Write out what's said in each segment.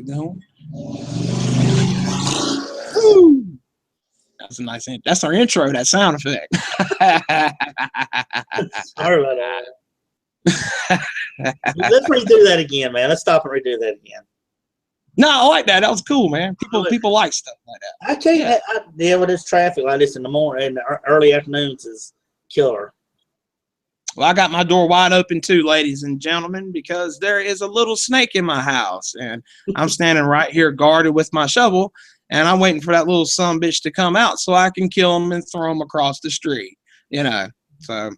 going. Woo! That's a nice. That's our intro. That sound effect. Sorry about that. Let's redo that again, man. Let's stop and redo that again. No, I like that. That was cool, man. People like stuff like that. I tell you, I deal with this traffic like this in the morning, in the early afternoons is killer. Well, I got my door wide open too, ladies and gentlemen, because there is a little snake in my house, and I'm standing right here guarded with my shovel, and I'm waiting for that little sumbitch to come out so I can kill him and throw him across the street. So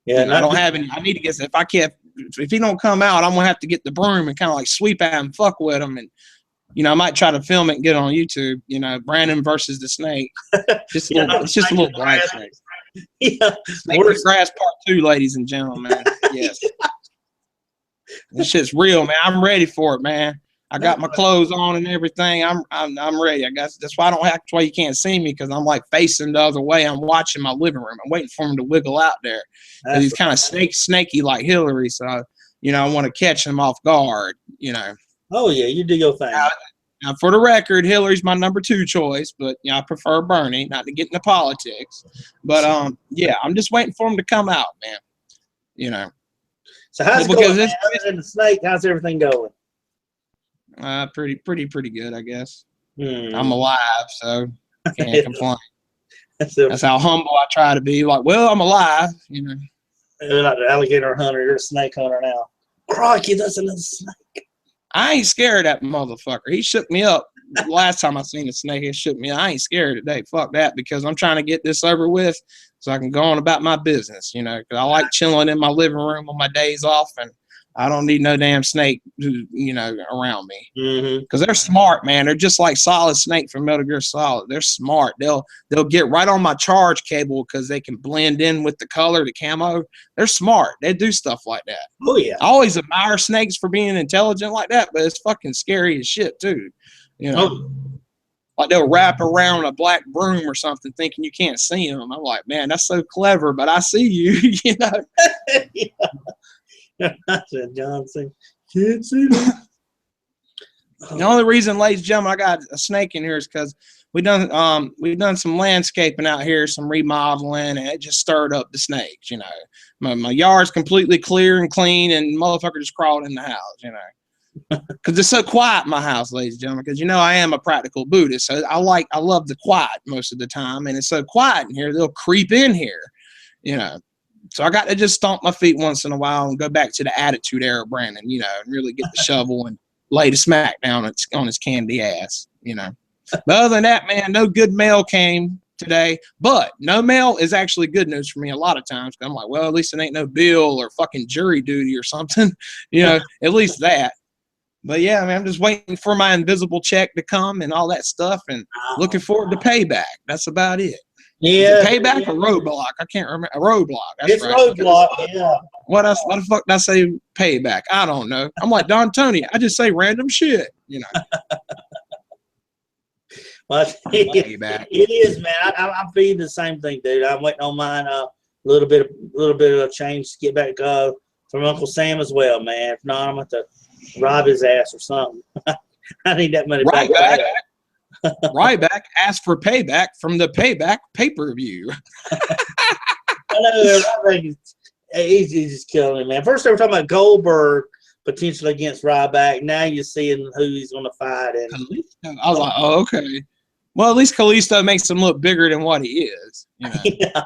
yeah, I don't have any. I need to get if he don't come out, I'm gonna have to get the broom and kind of like sweep at him, fuck with him, and I might try to film it and get it on YouTube. Brandon versus the snake. It's just a little black snake. Yeah, Snake in the grass part 2, ladies and gentlemen. Yes, this shit's real, man. I'm ready for it, man. I got my clothes on and everything. I'm ready. I guess that's why that's why you can't see me, because I'm like facing the other way. I'm watching my living room. I'm waiting for him to wiggle out there. He's kind of snaky like Hillary, so I want to catch him off guard. Oh yeah, you do your thing. Now, for the record, Hillary's my number 2 choice, but I prefer Bernie. Not to get into politics, but I'm just waiting for him to come out, man. So how's it going? Other than the snake, how's everything going? Pretty good, I guess. I'm alive, so can't complain. That's how humble I try to be. Like, well, I'm alive, You're not an alligator hunter. You're a snake hunter now. Crikey, that's another snake. I ain't scared of that motherfucker. He shook me up. Last time I seen a snake, he shook me up. I ain't scared today. Fuck that, because I'm trying to get this over with so I can go on about my business, because I like chilling in my living room on my days off, and I don't need no damn snake, around me. Because they're smart, man. They're just like Solid Snake from Metal Gear Solid. They're smart. They'll get right on my charge cable because they can blend in with the color, the camo. They're smart. They do stuff like that. Oh yeah. I always admire snakes for being intelligent like that, but it's fucking scary as shit too. Like they'll wrap around a black broom or something thinking you can't see them. I'm like, man, that's so clever, but I see you. I said, Johnson, can't see that. The only reason, ladies and gentlemen, I got a snake in here is because we've done some landscaping out here, some remodeling, and it just stirred up the snakes. My yard's completely clear and clean, and motherfucker just crawled in the house. Because it's so quiet in my house, ladies and gentlemen. Because I am a practical Buddhist, so I love the quiet most of the time, and it's so quiet in here they'll creep in here. So I got to just stomp my feet once in a while and go back to the attitude era, Brandon, and really get the shovel and lay the smack down on his candy ass, But other than that, man, no good mail came today. But no mail is actually good news for me a lot of times. I'm like, well, at least it ain't no bill or fucking jury duty or something, at least that. But yeah, I'm just waiting for my invisible check to come and all that stuff, and looking forward to payback. That's about it. Yeah. Payback or roadblock? I can't remember. A roadblock. That's right. Roadblock. Yeah. What else? What the fuck did I say? Payback? I don't know. I'm like Don Tony. I just say random shit. Well, it is, man. I'm feeding the same thing, dude. I'm waiting on mine. A little bit of change to get back from Uncle Sam as well, man. If not, I'm going to have to rob his ass or something. I need that money back. Ryback asked for payback from the Payback pay-per-view. I know, Ryback he's just killing it, man. First they were talking about Goldberg potentially against Ryback. Now you're seeing who he's going to fight. And I was like, oh, okay. Well, at least Kalisto makes him look bigger than what he is. Yeah.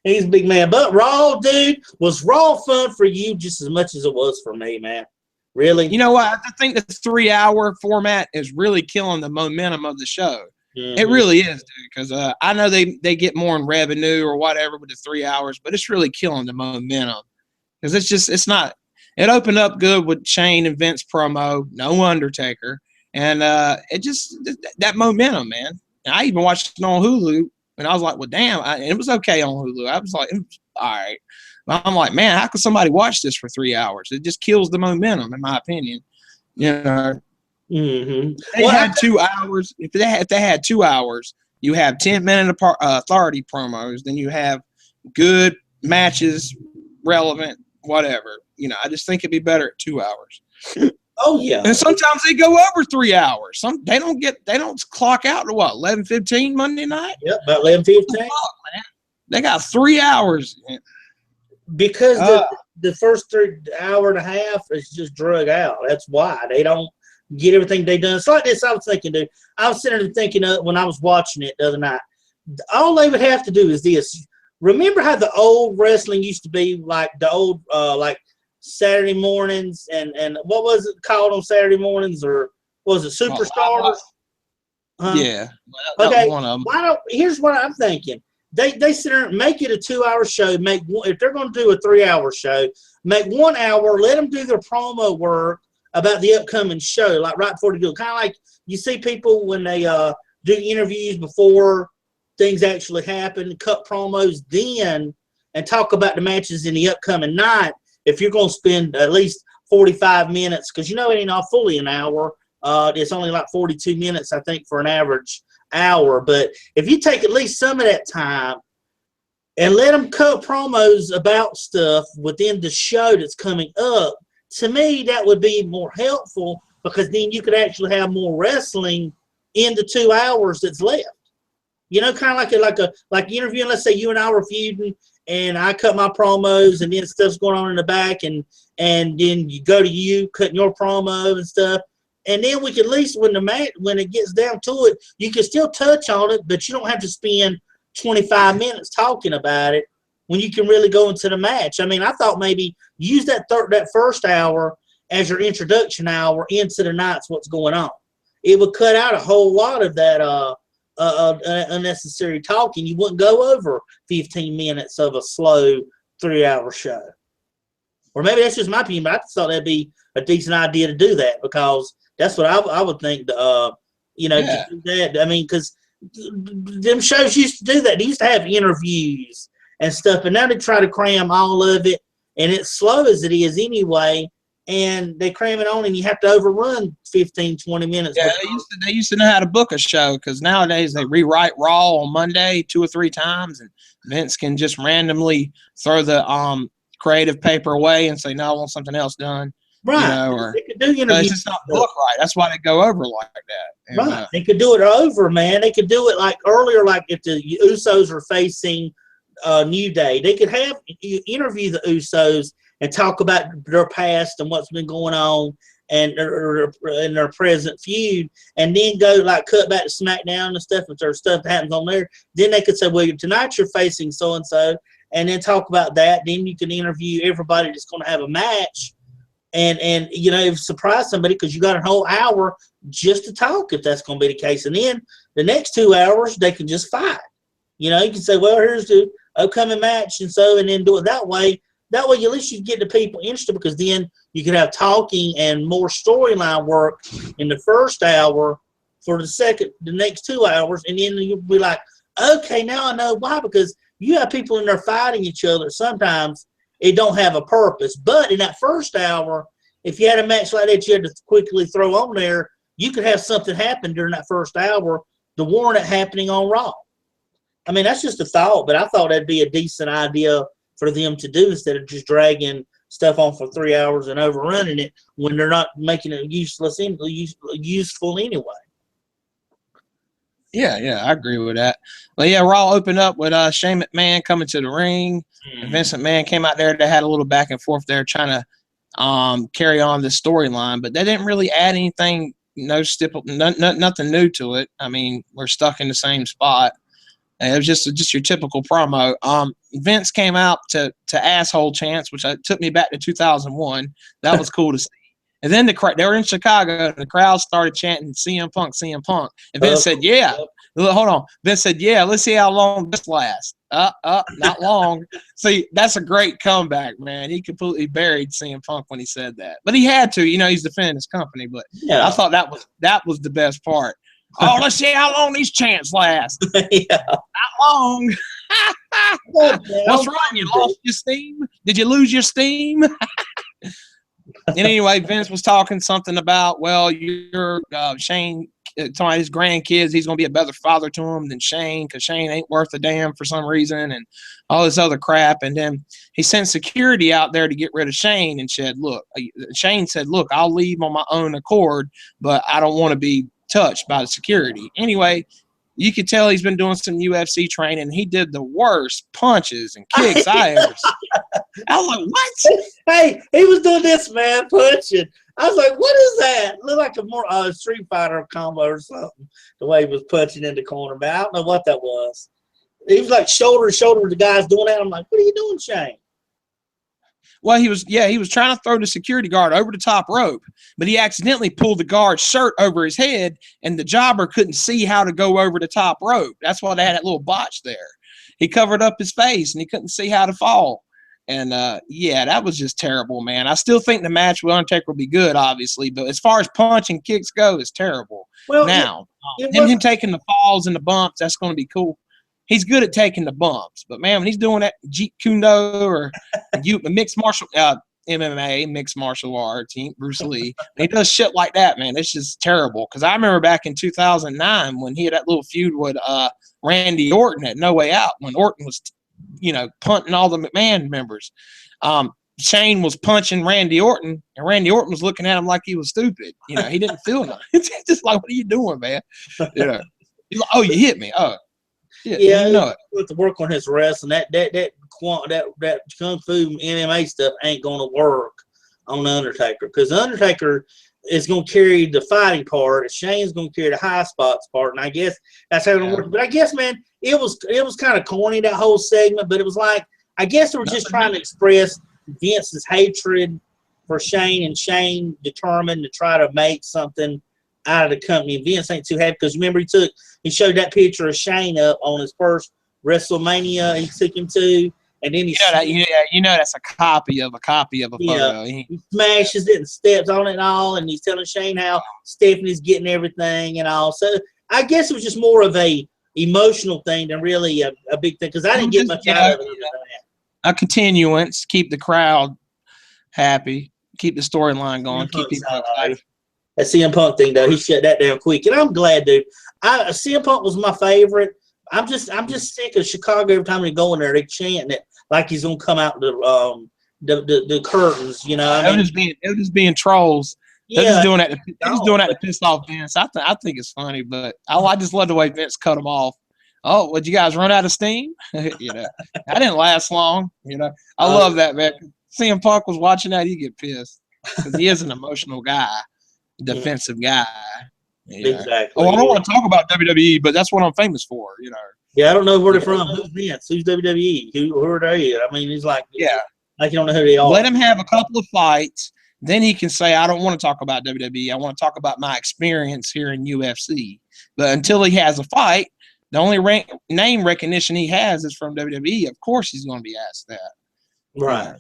He's a big man. But Raw, dude, was Raw fun for you just as much as it was for me, man? Really? You know what? I think the 3-hour format is really killing the momentum of the show. It really is, dude, because I know they get more in revenue or whatever with the 3 hours, but it's really killing the momentum. Because it's not – it opened up good with Shane and Vince promo, no Undertaker, and it just – that momentum, man. And I even watched it on Hulu, and I was like, well, damn. It was okay on Hulu. I was like, all right. But I'm like, man, how could somebody watch this for 3 hours? It just kills the momentum, in my opinion. They had 2 hours. If they had 2 hours, you have 10-minute authority promos. Then you have good matches, relevant, whatever. I just think it'd be better at 2 hours. Oh yeah. And sometimes they go over 3 hours. They don't clock out to what, 11:15 Monday night? Yep, about 11:15. They got 3 hours. Because the first 3 hour and a half is just drug out. That's why they don't get everything they done. It's like this. I was thinking, dude. I was sitting there thinking when I was watching it the other night. All they would have to do is this. Remember how the old wrestling used to be, like the old like Saturday mornings and what was it called on Saturday mornings, or was it Superstars? Yeah. Okay. Here's what I'm thinking. They sit there and make it a 2-hour show. If they're going to do a 3-hour show, make 1 hour. Let them do their promo work about the upcoming show, like right before they do it. Kind of like you see people when they do interviews before things actually happen, cut promos then, and talk about the matches in the upcoming night. If you're going to spend at least 45 minutes, because it ain't all fully an hour. It's only like 42 minutes, I think, for an average hour. But if you take at least some of that time and let them cut promos about stuff within the show that's coming up, to me that would be more helpful, because then you could actually have more wrestling in the 2 hours that's left. Kind of like interviewing. Let's say you and I were feuding, and I cut my promos, and then stuff's going on in the back, and then you go to you cutting your promo and stuff. And then we can at least, when it gets down to it, you can still touch on it, but you don't have to spend 25 minutes talking about it when you can really go into the match. I mean, I thought maybe use that first hour as your introduction hour into the night's what's going on. It would cut out a whole lot of that unnecessary talking. You wouldn't go over 15 minutes of a slow 3-hour show. Or maybe that's just my opinion, but I just thought that'd be a decent idea to do that, because that's what I would think. To do that. I mean, because them shows used to do that. They used to have interviews and stuff, and now they try to cram all of it, and it's slow as it is anyway, and they cram it on, and you have to overrun 15, 20 minutes. Yeah, they used to know how to book a show, because nowadays they rewrite Raw on Monday 2 or 3 times, and Vince can just randomly throw the creative paper away and say, no, I want something else done. Right. Or they could do interviews. It's just not booked right. That's why they go over like that. And, right. They could do it over, man. They could do it like earlier, like if the Usos are facing New Day. They could have interview the Usos and talk about their past and what's been going on and their present feud, and then go like cut back to SmackDown and stuff. If there's stuff that happens on there, then they could say, well, tonight you're facing so-and-so, and then talk about that. Then you can interview everybody that's going to have a match. And surprise somebody, because you got a whole hour just to talk, if that's going to be the case. And then the next 2 hours, they can just fight. You can say, well, here's the upcoming match, and then do it that way. That way, at least you get the people interested, because then you can have talking and more storyline work in the first hour for the next 2 hours. And then you'll be like, okay, now I know why, because you have people in there fighting each other. Sometimes it don't have a purpose. But in that first hour, if you had a match like that you had to quickly throw on there, you could have something happen during that first hour to warrant it happening on Raw. I mean, that's just a thought, but I thought that'd be a decent idea for them to do, instead of just dragging stuff on for 3 hours and overrunning it when they're not making it useful anyway. Yeah, I agree with that. Well, yeah, Raw opened up with Shane McMahon coming to the ring. And Vince McMahon came out there. They had a little back and forth there trying to carry on the storyline, but they didn't really add anything, nothing new to it. I mean, we're stuck in the same spot. And it was just your typical promo. Vince came out to asshole chants, which took me back to 2001. That was cool to see. And then they were in Chicago, and the crowd started chanting CM Punk, CM Punk. And Vince said, yeah. Hold on. Vince said, yeah, let's see how long this lasts. Not long. See, that's a great comeback, man. He completely buried CM Punk when he said that. But he had to. He's defending his company. But yeah. I thought that was the best part. Oh, let's see how long these chants last. Yeah. Not long. What's wrong? You lost your steam? Did you lose your steam? And anyway, Vince was talking something about, well, Shane telling his grandkids he's going to be a better father to them than Shane, because Shane ain't worth a damn for some reason, and all this other crap. And then he sent security out there to get rid of Shane, and Shane said, look, I'll leave on my own accord, but I don't want to be touched by the security. Anyway, you could tell he's been doing some UFC training. He did the worst punches and kicks I ever seen. I was like, what? Hey, he was doing this, man, punching. I was like, what is that? Looked like a more Street Fighter combo or something, the way he was punching in the corner, man. I don't know what that was. He was like shoulder to shoulder with the guys doing that. I'm like, what are you doing, Shane? Well, he was trying to throw the security guard over the top rope, but he accidentally pulled the guard's shirt over his head, and the jobber couldn't see how to go over the top rope. That's why they had that little botch there. He covered up his face, and he couldn't see how to fall. And, yeah, that was just terrible, man. I still think the match with Undertaker will be good, obviously, but as far as punch and kicks go, it's terrible. Well, now, him taking the falls and the bumps, that's going to be cool. He's good at taking the bumps, but man, when he's doing that Jeet Kune Do or mixed martial MMA, mixed martial arts, Bruce Lee, he does shit like that, man. It's just terrible. Because I remember back in 2009 when he had that little feud with Randy Orton at No Way Out, when Orton was, punting all the McMahon members. Shane was punching Randy Orton, and Randy Orton was looking at him like he was stupid. He didn't feel nothing. It's just like, what are you doing, man? He's like, oh, you hit me. Oh. Yeah, he have to work on his wrestling. That kung fu MMA stuff ain't gonna work on the Undertaker, because the Undertaker is gonna carry the fighting part, and Shane's gonna carry the high spots part, and I guess that's how it works. But I guess, man, it was kind of corny, that whole segment, but it was like, I guess they were just trying to express Vince's hatred for Shane, and Shane determined to try to make something out of the company. And Vince ain't too happy, because remember he showed that picture of Shane up on his first WrestleMania he took him to, and then that's a copy of a photo. He smashes it and steps on it and all, and he's telling Shane how Stephanie's getting everything and all. So I guess it was just more of a emotional thing than really a big thing, because I didn't get much out of it. A continuance, keep the crowd happy, keep the storyline going, keep people excited. That CM Punk thing, though, he shut that down quick, and I'm glad, dude. CM Punk was my favorite. I'm just sick of Chicago. Every time they go in there, they chanting it like he's gonna come out the curtains. It was being trolls. They're just doing that. They're just doing that to piss off Vince. I think it's funny, but I just love the way Vince cut them off. Oh, would you guys run out of steam? That didn't last long. I love that, man. CM Punk was watching that, he'd get pissed, because he is an emotional guy. Defensive guy. Exactly. Oh, I don't want to talk about WWE, but that's what I'm famous for, Yeah, I don't know where they're from. Who's Vince? Who's WWE? Who are they? I mean, he's like, like you don't know who they are. Let him have a couple of fights, then he can say, I don't want to talk about WWE. I want to talk about my experience here in UFC. But until he has a fight, the only name recognition he has is from WWE. Of course he's going to be asked that. Right.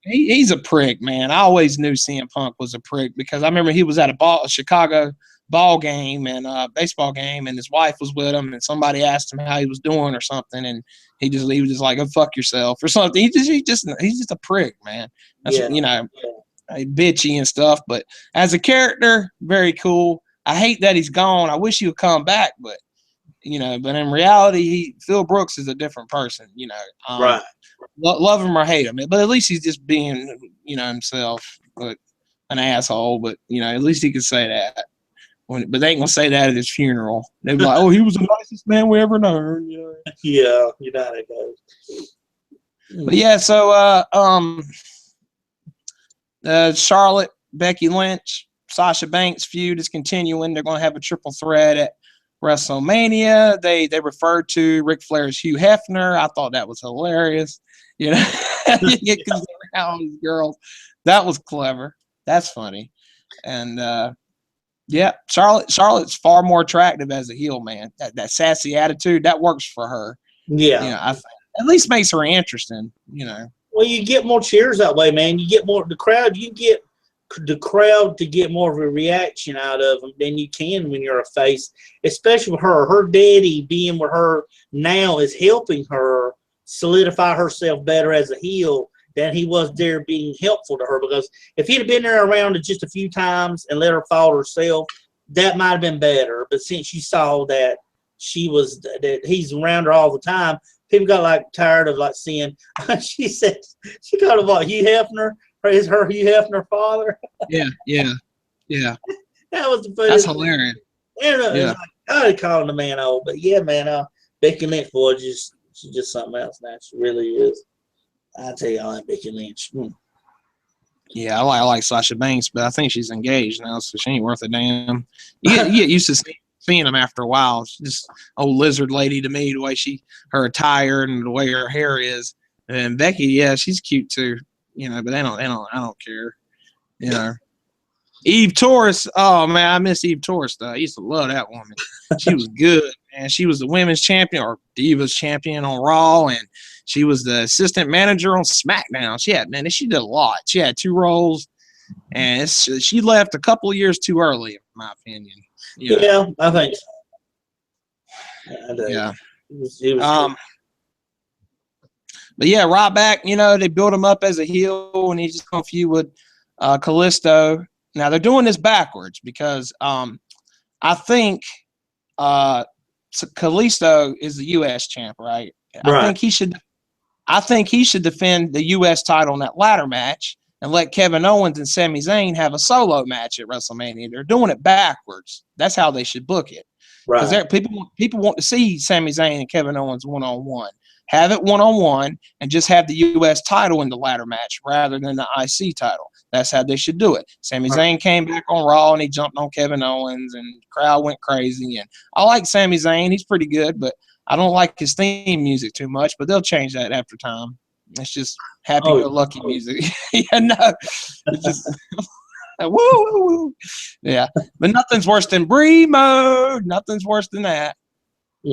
He's a prick, man. I always knew CM Punk was a prick, because I remember he was at a Chicago ball game and baseball game, and his wife was with him, and somebody asked him how he was doing or something, and he was just like, "Go fuck yourself" or something. He's just a prick, man. That's bitchy and stuff. But as a character, very cool. I hate that he's gone. I wish he would come back, but but in reality, Phil Brooks is a different person. Right. Love him or hate him, but at least he's just being, himself, but an asshole. But at least he can say that. But they ain't gonna say that at his funeral. They'll be like, "Oh, he was the nicest man we ever known." Yeah, you know how it goes. But yeah, so Charlotte, Becky Lynch, Sasha Banks feud is continuing. They're gonna have a triple threat at WrestleMania. They referred to Ric Flair's Hugh Hefner. I thought that was hilarious. Because all these girls. That was clever. That's funny. And Charlotte's far more attractive as a heel, man. That sassy attitude, that works for her. Yeah. I think at least makes her interesting. Well, you get more cheers that way, man. You get more the crowd. You get the crowd to get more of a reaction out of them than you can when you're a face, especially with her. Her daddy being with her now is helping her solidify herself better as a heel than he was there being helpful to her. Because if he'd have been there around just a few times and let her fall herself, that might have been better. But since you saw that he's around her all the time, people got like tired of like seeing. She said she called him what, Hugh Hefner, or is her Hugh Hefner father? Yeah. That was the That's hilarious. It's like, I calling the man old, but yeah, man, Becky Lynch, boy, she's just something else now. She really is. I tell you, I like Becky Lynch. Yeah, I like Sasha Banks, but I think she's engaged now, so she ain't worth a damn. You get used to seeing them after a while. She's just old lizard lady to me, the way her attire and the way her hair is. And Becky, yeah, she's cute too, but I don't care, Eve Torres, oh man, I miss Eve Torres though. I used to love that woman. She was good, man. She was the women's champion or Divas champion on Raw, and she was the assistant manager on SmackDown. She did a lot. She had 2 roles, and she left a couple of years too early, in my opinion. Yeah, I think so. Yeah. It was but yeah, Ryback, they built him up as a heel, and he's just going to feud with Kalisto. Now they're doing this backwards because I think Kalisto is the U.S. champ, right? I think he should defend the U.S. title in that ladder match and let Kevin Owens and Sami Zayn have a solo match at WrestleMania. They're doing it backwards. That's how they should book it. Because people want to see Sami Zayn and Kevin Owens one-on-one. Have it one-on-one and just have the U.S. title in the ladder match rather than the IC title. That's how they should do it. Sami Zayn came back on Raw and he jumped on Kevin Owens and the crowd went crazy. And I like Sami Zayn. He's pretty good, but I don't like his theme music too much, but they'll change that after time. It's just happy-go-lucky music. It's just woo, woo, woo. Yeah, but nothing's worse than Bree mode. Nothing's worse than that.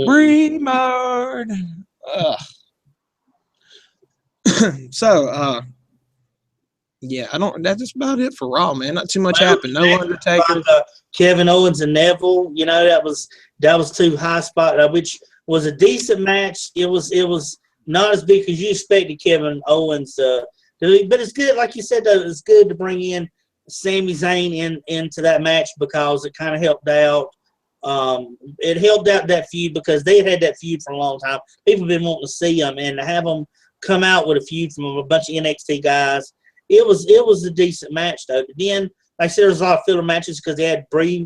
Bree mode. So, yeah, that's just about it for Raw, man. Not too much happened. No Undertaker. Kevin Owens and Neville, that was 2 high spot, which was a decent match. It was not as big as you expected Kevin Owens to do, but it's good, like you said, though, it's good to bring in Sami Zayn into that match because it kind of helped out. It helped out that feud because they had that feud for a long time. People have been wanting to see them, and to have them come out with a feud from a bunch of NXT guys, it was a decent match though. But then, like I said, there was a lot of filler matches because they had Brie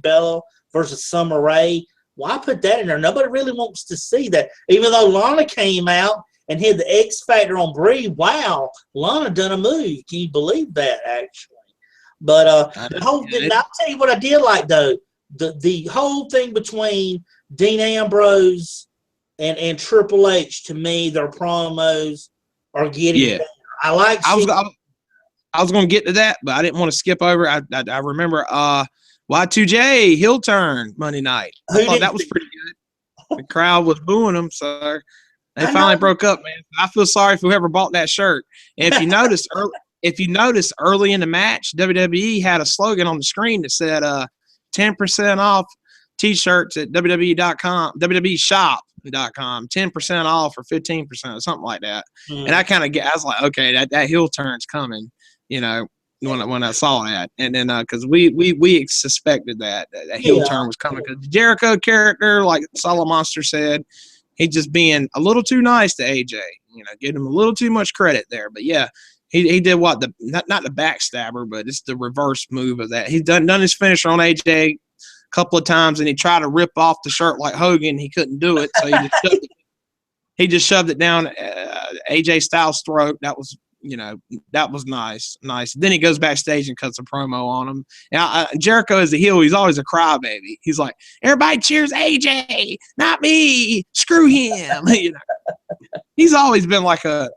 Bella versus Summer Rae. Why put that in there? Nobody really wants to see that. Even though Lana came out and had the X Factor on Brie, wow, Lana done a move. Can you believe that, actually? But the whole thing, I'll tell you what I did like, though. The whole thing between Dean Ambrose and Triple H, to me, their promos are getting better. I was going to get to that, but I didn't want to skip over. I remember Y2J heel turn Monday night. I thought that was pretty good. The crowd was booing them, so they finally broke up, man. I feel sorry for whoever bought that shirt. And if you notice early in the match, WWE had a slogan on the screen that said 10% off T-shirts at WWE.com, WWEshop.com, 10% off or 15% or something like that. And I was like, okay, that heel turn's coming, when I saw that. And then because we suspected that heel turn was coming because the Jericho character, like Solid Monster said, he's just being a little too nice to AJ, giving him a little too much credit there. But yeah, he did what not the backstabber, but it's the reverse move of that. He's done his finisher on AJ a couple of times, and he tried to rip off the shirt like Hogan. He couldn't do it, so he just shoved it down AJ Styles' throat. That was nice. Then he goes backstage and cuts a promo on him. Now Jericho is the heel. He's always a crybaby. He's like, everybody cheers AJ, not me. Screw him. He's always been like a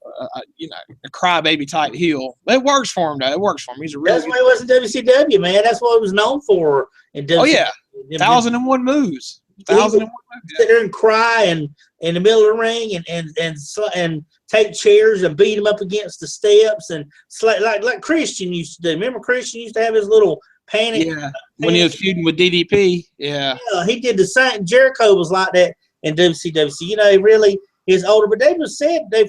crybaby type heel. It works for him, though. It works for him. He's a really. That's why he was in WCW, man. That's what he was known for. In WCW. Oh yeah, 1,001 moves. 1,001 moves. Sit there and cry in the middle of the ring and take chairs and beat him up against the steps and like Christian used to do. Remember Christian used to have his little panic. Yeah, when he was feuding with DDP. Yeah, he did the same. Jericho was like that in WCW. He really is older. But they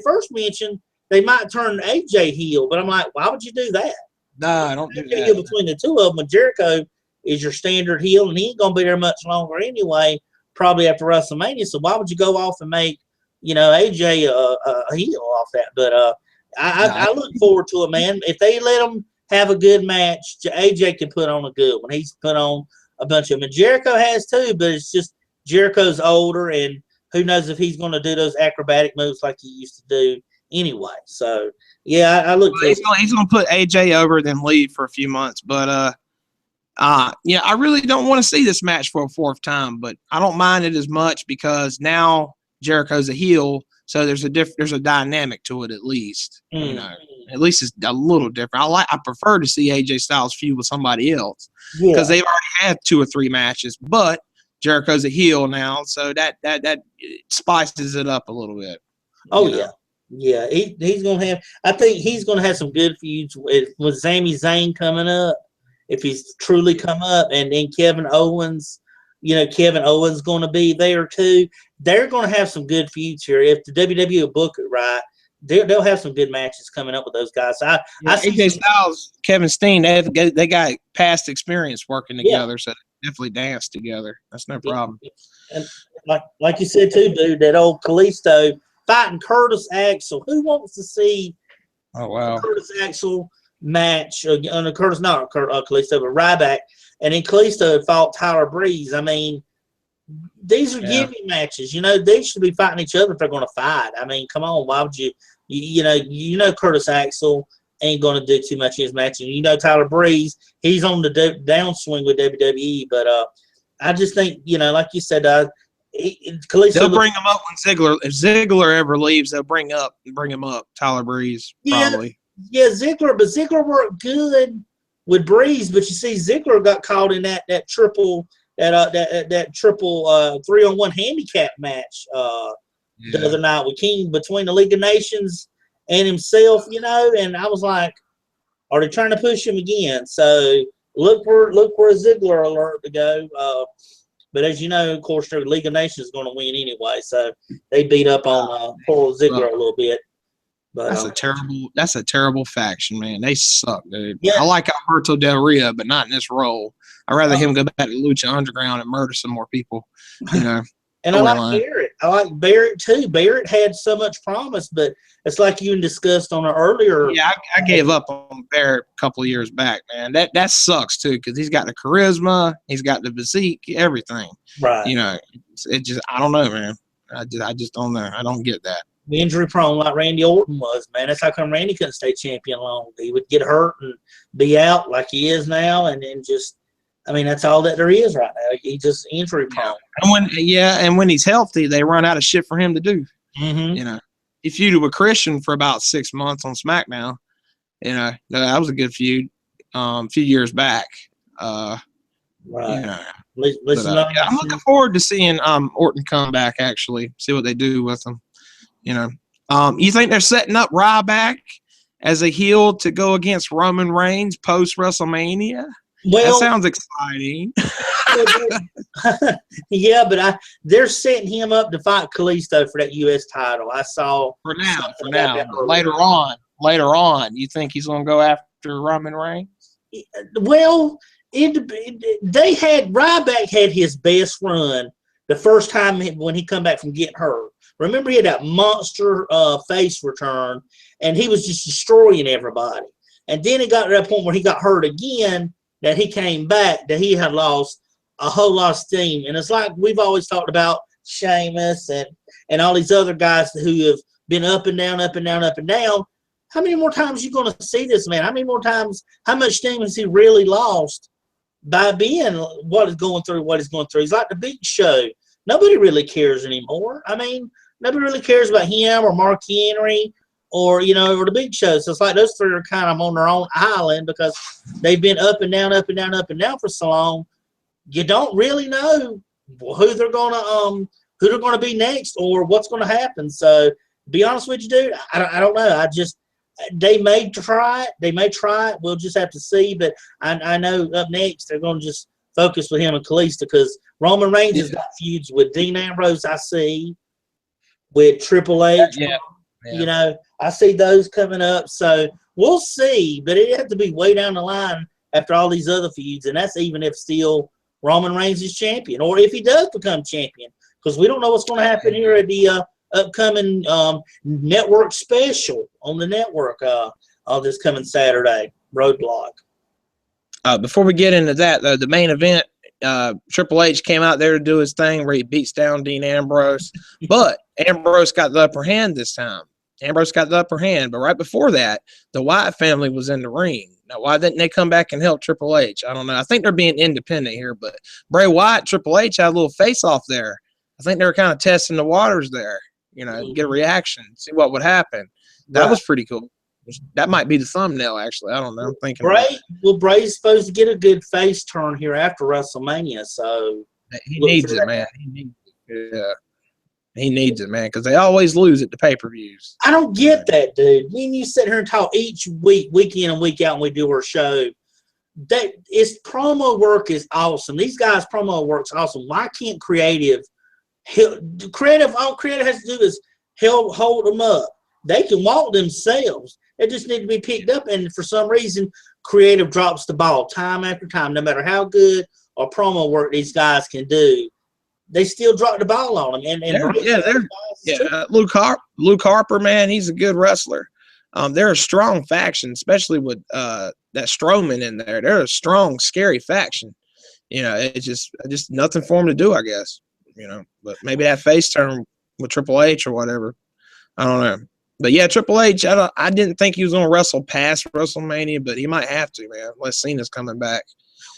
first mentioned they might turn AJ heel. But I'm like, why would you do that? No, I don't do that. Between the two of them, Jericho is your standard heel, and he ain't gonna be there much longer anyway. Probably after WrestleMania. So why would you go off and make AJ a heel off that? But I look forward to it, man. If they let him have a good match, AJ can put on a good one. He's put on a bunch of them. And Jericho has too, but it's just Jericho's older, and who knows if he's going to do those acrobatic moves like he used to do anyway. So, yeah, I look forward. He's going to put AJ over, then leave for a few months. But, yeah, I really don't want to see this match for a fourth time, but I don't mind it as much because now Jericho's a heel, so there's a dynamic to it at least. You know, at least it's a little different. I prefer to see AJ Styles feud with somebody else because they've already had 2 or 3 matches, but Jericho's a heel now, so that spices it up a little bit. Oh yeah. He's gonna have. I think he's gonna have some good feuds with Sami Zayn coming up, if he's truly come up, and then Kevin Owens. Kevin Owens going to be there too. They're going to have some good feuds here if the WWE will book it right. They'll have some good matches coming up with those guys. I see AJ Styles, Kevin Steen, they got past experience working together, so they definitely dance together. That's no problem. And like you said too, dude, that old Kalisto fighting Curtis Axel. Who wants to see Curtis Axel match under Curtis, not Kalisto, but Ryback, and then Kalisto had fought Tyler Breeze. I mean, these are gimmick matches. They should be fighting each other if they're going to fight. I mean, come on, why would you? Curtis Axel ain't going to do too much in his match, and Tyler Breeze, he's on the downswing with WWE. But I just think, like you said, Kalisto, they'll bring him up when Ziggler. If Ziggler ever leaves, they'll bring him up. Tyler Breeze, probably. Yeah, Ziggler worked good with Breeze, but you see, Ziggler got caught in that triple 3-on-1 handicap match the other night with King between the League of Nations and himself, and I was like, are they trying to push him again? So look for a Ziggler alert to go. But as you know, of course, the League of Nations is going to win anyway, so they beat up on poor Ziggler a little bit. But, that's a terrible faction, man. They suck, dude. Yeah. I like Alberto Del Rio, but not in this role. I'd rather him go back to Lucha Underground and murder some more people, And I like Barrett. I like Barrett too. Barrett had so much promise, but it's like you discussed on an earlier. Yeah, I gave up on Barrett a couple of years back, man. That sucks too because he's got the charisma, he's got the physique, everything. Right. It just I don't know, man. I just don't know. I don't get that. Injury prone like Randy Orton was, man. That's how come Randy couldn't stay champion long. He would get hurt and be out like he is now, and then just, I mean, that's all that there is right now. He's just injury prone. And when he's healthy, they run out of shit for him to do. Mm-hmm. He feuded with Christian for about 6 months on SmackDown. That was a good feud. A few years back. Right. I'm looking forward to seeing Orton come back. Actually, see what they do with him. You think they're setting up Ryback as a heel to go against Roman Reigns post WrestleMania? Well, that sounds exciting. Yeah, but they're setting him up to fight Kalisto for that U.S. title. I saw for now. Later on, you think he's going to go after Roman Reigns? Well, Ryback had his best run the first time when he come back from getting hurt. Remember, he had that monster face return, and he was just destroying everybody. And then it got to that point where he got hurt again, that he came back, that he had lost a whole lot of steam. And it's like we've always talked about Sheamus and all these other guys who have been up and down, up and down, up and down. How many more times are you going to see this man? How many more times, how much steam has he really lost by being what he's going through? He's like the Big Show. Nobody really cares anymore. I mean, nobody really cares about him or Mark Henry or the Big Show. So it's like those three are kind of on their own island because they've been up and down, up and down, up and down for so long. You don't really know who they're gonna be next or what's gonna happen. So to be honest with you, dude, I don't know. They may try it. We'll just have to see. But I know up next they're gonna just focus with him and Kalisto because Roman Reigns has got feuds with Dean Ambrose. I see with Triple H. I see those coming up. So we'll see, but it has to be way down the line after all these other feuds, and that's even if still Roman Reigns is champion, or if he does become champion, because we don't know what's going to happen here at the upcoming network special on the network this coming Saturday, Roadblock. Before we get into that, though, the main event, Triple H came out there to do his thing where he beats down Dean Ambrose, but Ambrose got the upper hand this time. Ambrose got the upper hand, but right before that, the Wyatt family was in the ring. Now, why didn't they come back and help Triple H? I don't know. I think they're being independent here, but Bray Wyatt, Triple H had a little face-off there. I think they were kind of testing the waters there, get a reaction, see what would happen. That was pretty cool. That might be the thumbnail, actually. I don't know. I'm thinking Bray's supposed to get a good face turn here after WrestleMania, so he needs it, man. He needs it, man, because they always lose at the pay-per-views. I don't get that, dude. When you sit here and talk each week, week in and week out, and we do our show, promo work is awesome. These guys' promo work's awesome. Why can't creative all creative has to do is hold them up. They can walk themselves. They just need to be picked up, and for some reason, creative drops the ball time after time. No matter how good or promo work these guys can do, they still drop the ball on them. Luke Harper, man, he's a good wrestler. They're a strong faction, especially with that Strowman in there. They're a strong, scary faction. It's just nothing for them to do, I guess. But maybe that face turn with Triple H or whatever. I don't know. But yeah, Triple H, I didn't think he was going to wrestle past WrestleMania, but he might have to, man, unless Cena's coming back.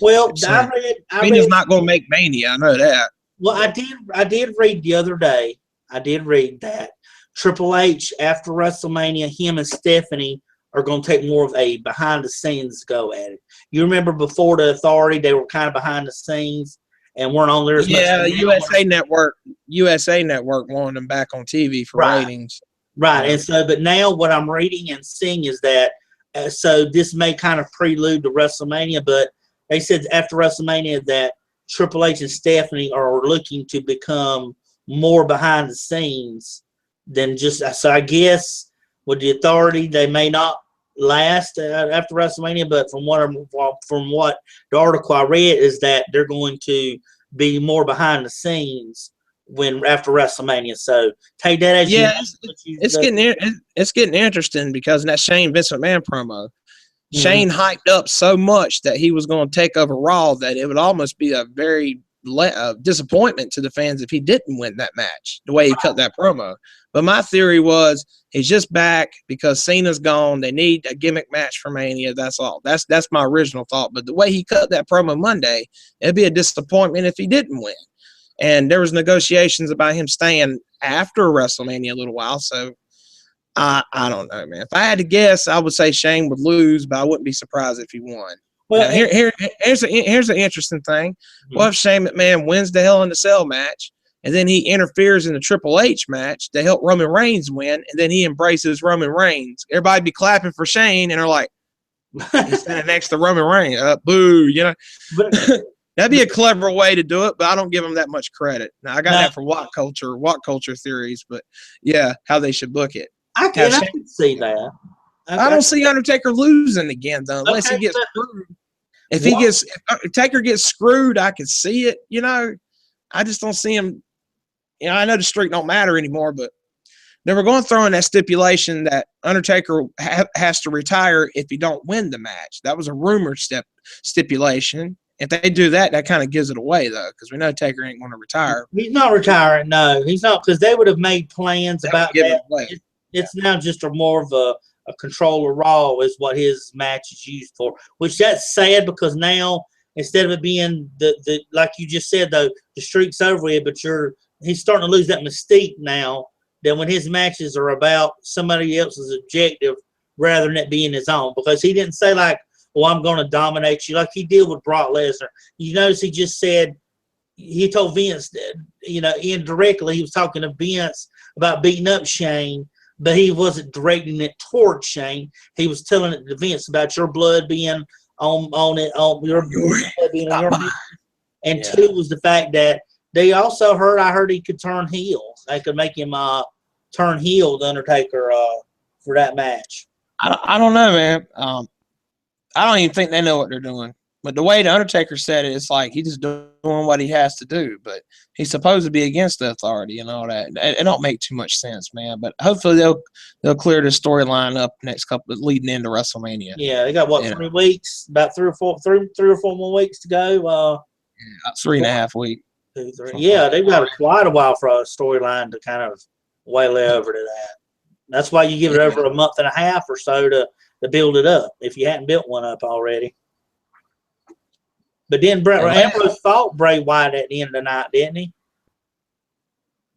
Well, Cena's not going to make Mania. I know that. Well, I did read the other day. I did read that Triple H after WrestleMania, him and Stephanie are going to take more of a behind the scenes go at it. You remember before the Authority, they were kind of behind the scenes and weren't on there as much. Yeah, USA Network wanted them back on TV for ratings. Right, and so, but now what I'm reading and seeing is that, so this may kind of prelude to WrestleMania, but they said after WrestleMania that Triple H and Stephanie are looking to become more behind the scenes than just, so I guess with the Authority, they may not last after WrestleMania, but from what the article I read is that they're going to be more behind the scenes after WrestleMania. So take that as it's getting interesting because in that Shane Vince McMahon promo, Shane hyped up so much that he was going to take over Raw that it would almost be a very disappointment to the fans if he didn't win that match the way he cut that promo. But my theory was he's just back because Cena's gone. They need a gimmick match for Mania. That's all. That's my original thought. But the way he cut that promo Monday, it'd be a disappointment if he didn't win. And there was negotiations about him staying after WrestleMania a little while. So I don't know, man. If I had to guess, I would say Shane would lose, but I wouldn't be surprised if he won. Well, now, here's an interesting thing. What if Shane McMahon wins the Hell in a Cell match, and then he interferes in the Triple H match to help Roman Reigns win, and then he embraces Roman Reigns? Everybody be clapping for Shane, and they're like, he's standing next to Roman Reigns. Boo, But that'd be a clever way to do it, but I don't give them that much credit. Now, I got that from What Culture Theories, but yeah, how they should book it. I can see that. I don't see Undertaker losing again, though, unless he gets screwed. If Taker gets screwed, I can see it. I just don't see him. I know the streak don't matter anymore, but they were going to throw in that stipulation that Undertaker has to retire if he don't win the match. That was a rumored stipulation. If they do that, that kind of gives it away, though, because we know Taker ain't going to retire. He's not retiring. No, he's not, because they would have made plans about that. It's now just more of a control of Raw is what his match is used for, which that's sad because now instead of it being the like you just said, though, the streak's over with, but he's starting to lose that mystique now that when his matches are about somebody else's objective rather than it being his own, because he didn't say like, well, I'm going to dominate you like he did with Brock Lesnar. You notice he just said, he told Vince that, indirectly he was talking to Vince about beating up Shane, but he wasn't directing it toward Shane. He was telling it to Vince about your blood being on your blood being on your mind. And two was the fact that they also I heard he could turn heel. They could make him turn heel, the Undertaker, for that match. I don't know, man. I don't even think they know what they're doing. But the way the Undertaker said it, it's like he's just doing what he has to do. But he's supposed to be against the authority and all that. It don't make too much sense, man. But hopefully they'll clear the storyline up next couple leading into WrestleMania. Yeah, they got 3 weeks, about 3 or 4 more weeks to go. 3.5 weeks. 2, 3. Yeah, they've got quite a while for a storyline to kind of waylay over to that. That's why you give it over a month and a half or so to build it up if you hadn't built one up already. But then Ambrose fought Bray Wyatt at the end of the night, didn't he?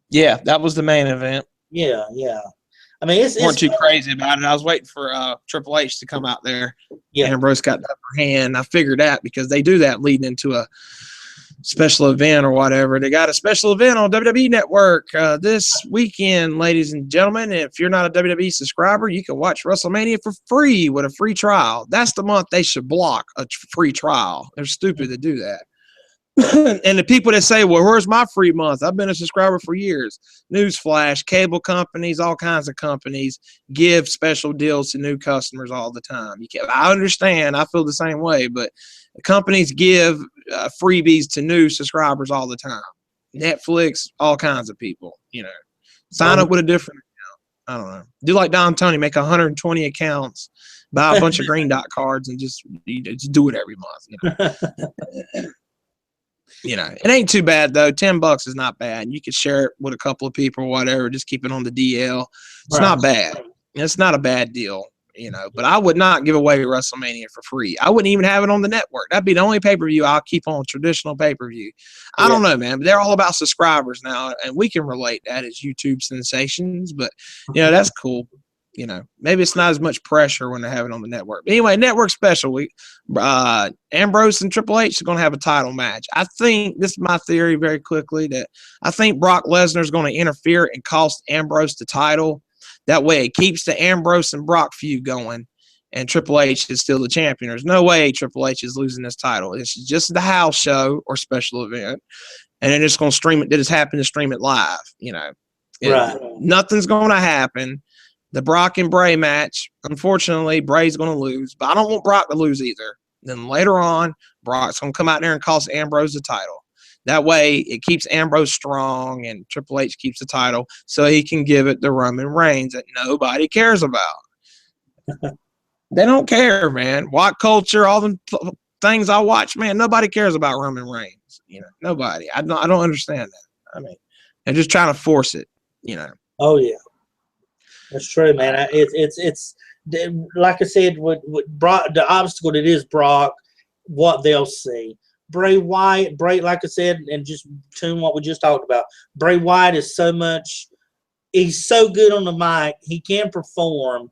Yeah, that was the main event. Yeah. I mean, it's weren't too crazy about it. I was waiting for Triple H to come out there. Yeah. Ambrose got the upper hand. I figured that because they do that leading into a special event or whatever. They got a special event on WWE Network this weekend, ladies and gentlemen. If you're not a WWE subscriber, you can watch WrestleMania for free with a free trial. That's the month they should block a free trial. They're stupid to do that. And the people that say, well, where's my free month? I've been a subscriber for years. Newsflash, cable companies, all kinds of companies give special deals to new customers all the time. I understand. I feel the same way, but companies give freebies to new subscribers all the time. Netflix, all kinds of people, sign up with a different account. I don't know. Do like Don Tony, make 120 accounts, buy a bunch of green dot cards and just do it every month. It ain't too bad though. $10 is not bad. You could share it with a couple of people or whatever. Just keep it on the DL. It's not bad. It's not a bad deal, But I would not give away WrestleMania for free. I wouldn't even have it on the network. That'd be the only pay-per-view I'll keep on traditional pay-per-view. I don't know, man. But they're all about subscribers now, and we can relate that as YouTube sensations. But that's cool. Maybe it's not as much pressure when they have it on the network. But anyway, network special. Ambrose and Triple H are going to have a title match. I think, this is my theory very quickly, that I think Brock Lesnar is going to interfere and cost Ambrose the title. That way it keeps the Ambrose and Brock feud going, and Triple H is still the champion. There's no way Triple H is losing this title. It's just the house show or special event, and then it's going to stream it. They just happen to stream it live, Right. Nothing's going to happen. The Brock and Bray match, unfortunately, Bray's going to lose, but I don't want Brock to lose either. Then later on, Brock's going to come out there and cost Ambrose the title. That way, it keeps Ambrose strong and Triple H keeps the title so he can give it to Roman Reigns that nobody cares about. They don't care, man. What culture, all the things I watch, man, nobody cares about Roman Reigns. Nobody. I don't understand that. I mean, they're just trying to force it, Oh, yeah. That's true, man. It's like I said, with Brock, the obstacle that is Brock, what they'll see. Bray Wyatt, like I said, and just to what we just talked about, Bray Wyatt is he's so good on the mic. He can perform.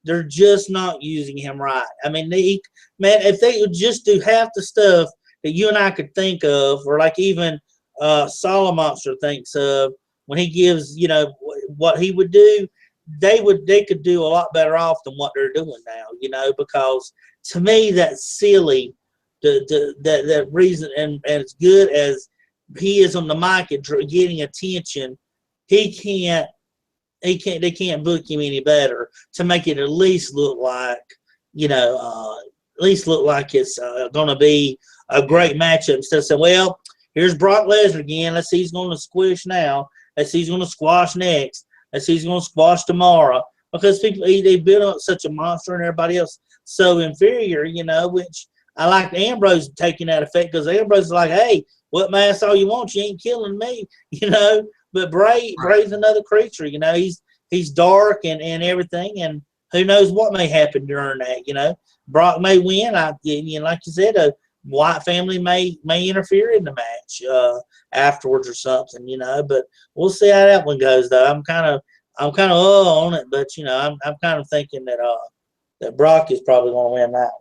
They're just not using him right. I mean, if they would just do half the stuff that you and I could think of, or like even Solid Monster thinks of when he gives, what he would do, they could do a lot better off than what they're doing now, because to me that's silly. That reason, and as good as he is on the mic and getting attention, they can't book him any better to make it at least look like it's going to be a great matchup instead of saying, well, here's Brock Lesnar again. Let's see he's going to squish now. Let's see he's going to squash next. Let's see he's going to squash tomorrow. Because people, they build up such a monster and everybody else so inferior, which I like Ambrose taking that effect because Ambrose is like, hey, what mask all you want? You ain't killing me, But Bray's another creature, he's dark and everything, and who knows what may happen during that, Brock may win. Like you said, a White family may interfere in the match afterwards or something, But we'll see how that one goes, though. I'm kind of on it, but I'm kind of thinking that Brock is probably going to win that one.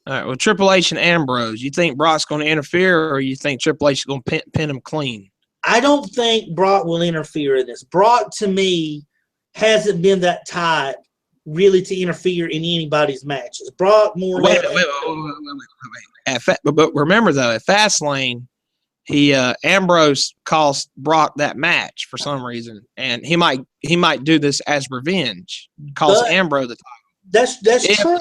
All right. Well, Triple H and Ambrose, you think Brock's going to interfere, or you think Triple H is going to pin him clean? I don't think Brock will interfere in this. Brock, to me, hasn't been that type really to interfere in anybody's matches. Brock more. Wait. But remember though, at Fastlane, Ambrose cost Brock that match for some reason, and he might do this as revenge. Cost Ambrose the title. That's true.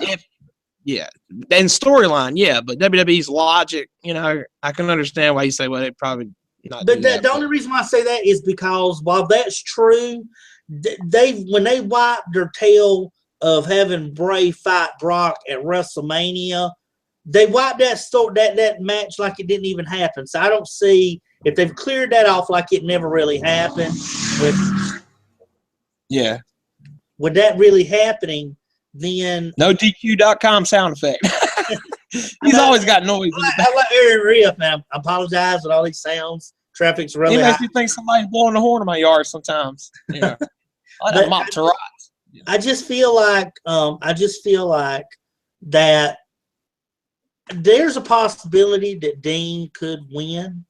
yeah. And storyline, yeah, but WWE's logic, you know, I can understand why you say, well, they probably not. But the only reason why I say that is because while that's true, when they wiped their tail of having Bray fight Brock at WrestleMania, they wiped that match like it didn't even happen. So I don't see if they've cleared that off like it never really happened. With that really happening, then no DQ.com sound effect. He's always got noise. I like Aaron Riff, man. I apologize with all these sounds. Traffic's really He makes high. me think somebody's blowing the horn in my yard sometimes. Yeah. I mop to rise. I just feel like that there's a possibility that Dean could win.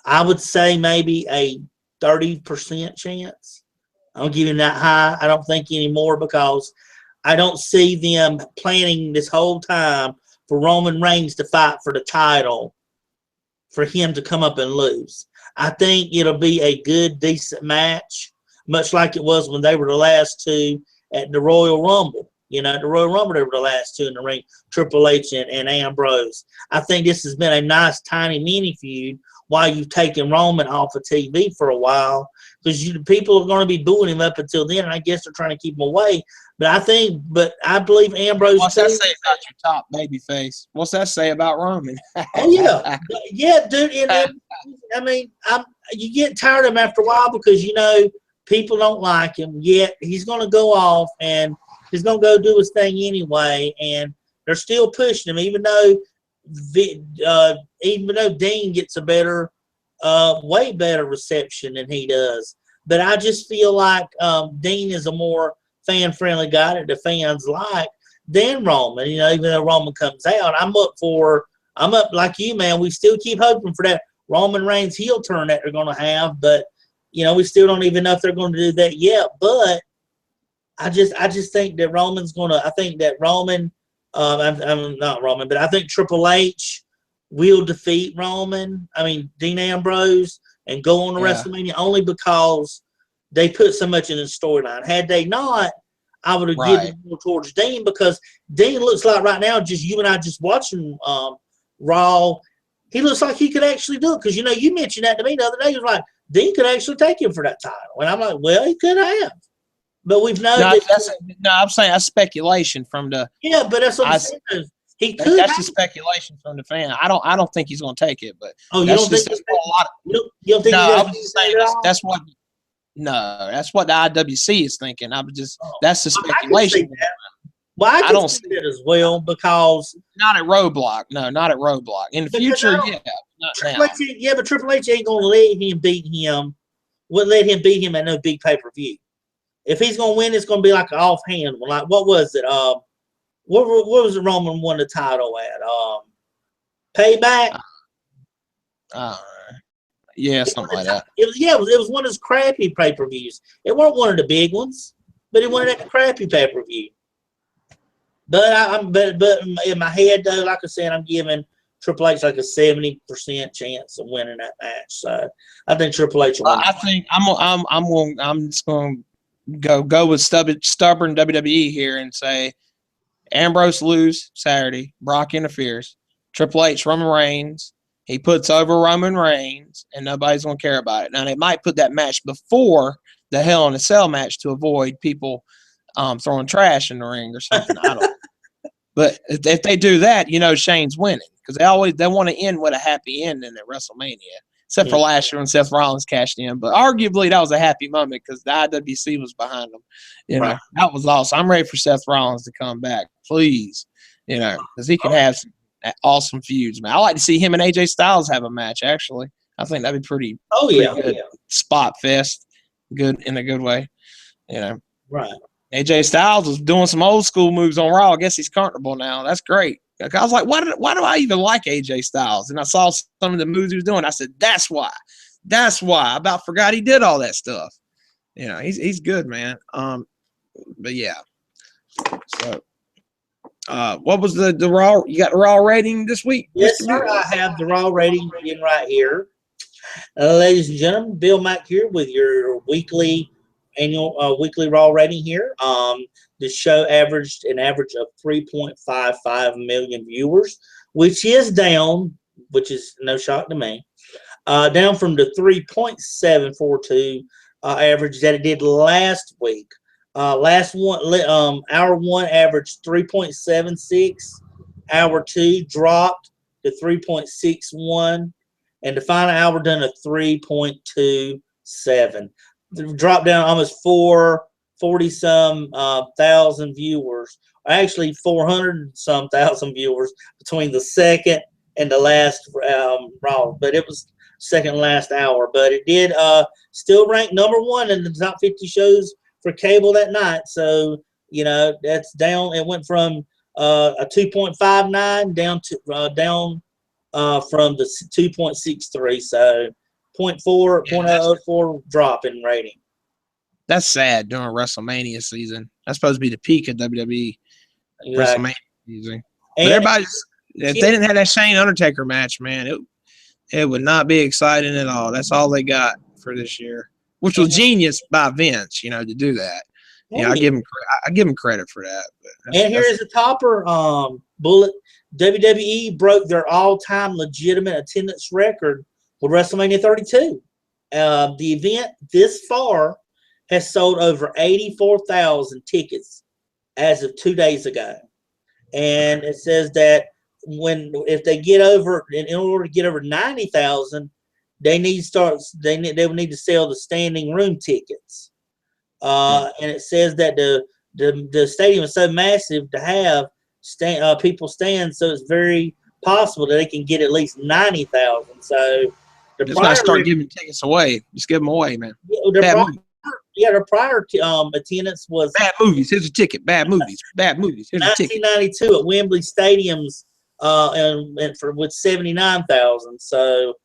I would say maybe a 30% chance. I don't give him that high. I don't think anymore because I don't see them planning this whole time for Roman Reigns to fight for the title for him to come up and lose. I think it'll be a good, decent match, much like it was when they were the last two at the Royal Rumble. You know, at the Royal Rumble, they were the last two in the ring, Triple H and Ambrose. I think this has been a nice, tiny mini feud while you've taken Roman off of TV for a while because people are going to be booing him up until then, and I guess they're trying to keep him away. But I believe Ambrose. What's that say about your top baby face? What's that say about Roman? Oh yeah, yeah, dude. And I mean, you get tired of him after a while because you know people don't like him. Yet he's going to go off and he's going to go do his thing anyway, and they're still pushing him, even though Dean gets a way better reception than he does. But I just feel like Dean is a more fan-friendly guy that the fans like than Roman. You know, even though Roman comes out, I'm up like you, man. We still keep hoping for that Roman Reigns heel turn that they're going to have, but you know, we still don't even know if they're going to do that yet. But I just think that Roman's going to. I think that Roman. I'm not Roman, but I think Triple H will defeat Dean Ambrose, and go on to WrestleMania only because they put so much in the storyline. Had they not, I would have given more towards Dean because Dean looks like right now, just you and I just watching Raw, he looks like he could actually do it. Because, you know, you mentioned that to me the other day. You was like, Dean could actually take him for that title. And I'm like, well, he could have. But we've known I'm saying that's speculation from the. Yeah, but that's what I'm saying. He could. That's just speculation from the fan. I don't think he's going to take it. But you don't think you don't think? No, I'm just saying that's what. No, that's what the IWC is thinking. That's the speculation. I don't see that as well because not at Roadblock. No, not at Roadblock. In the future, yeah. But Triple H ain't gonna let him beat him. Wouldn't let him beat him at no big pay-per-view. If he's gonna win, it's gonna be like an offhand one. Like what was it? What was it Roman won the title at? Payback. Yeah, something like that. It was one of his crappy pay-per-views. It wasn't one of the big ones, but it went at the crappy pay-per-view. But but in my head though, like I said, I'm giving Triple H like a 70% chance of winning that match. So I think Triple H will win. I think I'm just going to go with stubborn WWE here and say Ambrose lose Saturday, Brock interferes, Triple H Roman Reigns. He puts over Roman Reigns, and nobody's going to care about it. Now, they might put that match before the Hell in a Cell match to avoid people throwing trash in the ring or something. I don't know. But if they do that, you know Shane's winning because they want to end with a happy ending at WrestleMania, except for last year when Seth Rollins cashed in. But arguably, that was a happy moment because the IWC was behind them. You know, that was awesome. I'm ready for Seth Rollins to come back, please. You know, because he can have some awesome feuds, man. I like to see him and AJ Styles have a match. Actually, I think that'd be pretty. Good spot fest, good in a good way. You know, AJ Styles was doing some old school moves on Raw. I guess he's comfortable now. That's great. I was like, why do I even like AJ Styles? And I saw some of the moves he was doing. I said, that's why. That's why. I about forgot he did all that stuff. You know, he's good, man. But yeah. So. What was the Raw? You got the Raw rating this week? Yes, sir. I have the Raw rating right here. Ladies and gentlemen, Bill Mack here with your weekly annual weekly Raw rating here. The show averaged an average of 3.55 million viewers, which is down, which is no shock to me, down from the 3.742 average that it did last week. Last one, hour one averaged 3.76. Hour two dropped to 3.61, and the final hour done a 3.27. Dropped down almost 40 some thousand viewers. Actually, 400 some thousand viewers between the second and the last Raw, but it was second last hour. But it did still rank number one in the top 50 shows for cable that night. So, you know, that's down. It went from a 2.59 down to from the 2.63. So 0.4 drop in rating. That's sad during WrestleMania season. That's supposed to be the peak of WWE WrestleMania season. But everybody's, if they didn't have that Shane Undertaker match, man, it would not be exciting at all. That's all they got for this year, which was genius by Vince, you know, to do that. Yeah, I give him credit for that. And here's a topper bullet. WWE broke their all-time legitimate attendance record with WrestleMania 32. The event this far has sold over 84,000 tickets as of 2 days ago. And it says that if they get over, in order to get over 90,000, they would need to sell the standing room tickets. And it says that the stadium is so massive to have people stand, so it's very possible that they can get at least 90,000. So just not start giving tickets away. Just give them away, man. Their prior attendance was bad movies. Here's a ticket. Bad movies. Bad movies. Here's a ticket. 1992 at Wembley Stadiums, with 79,000. So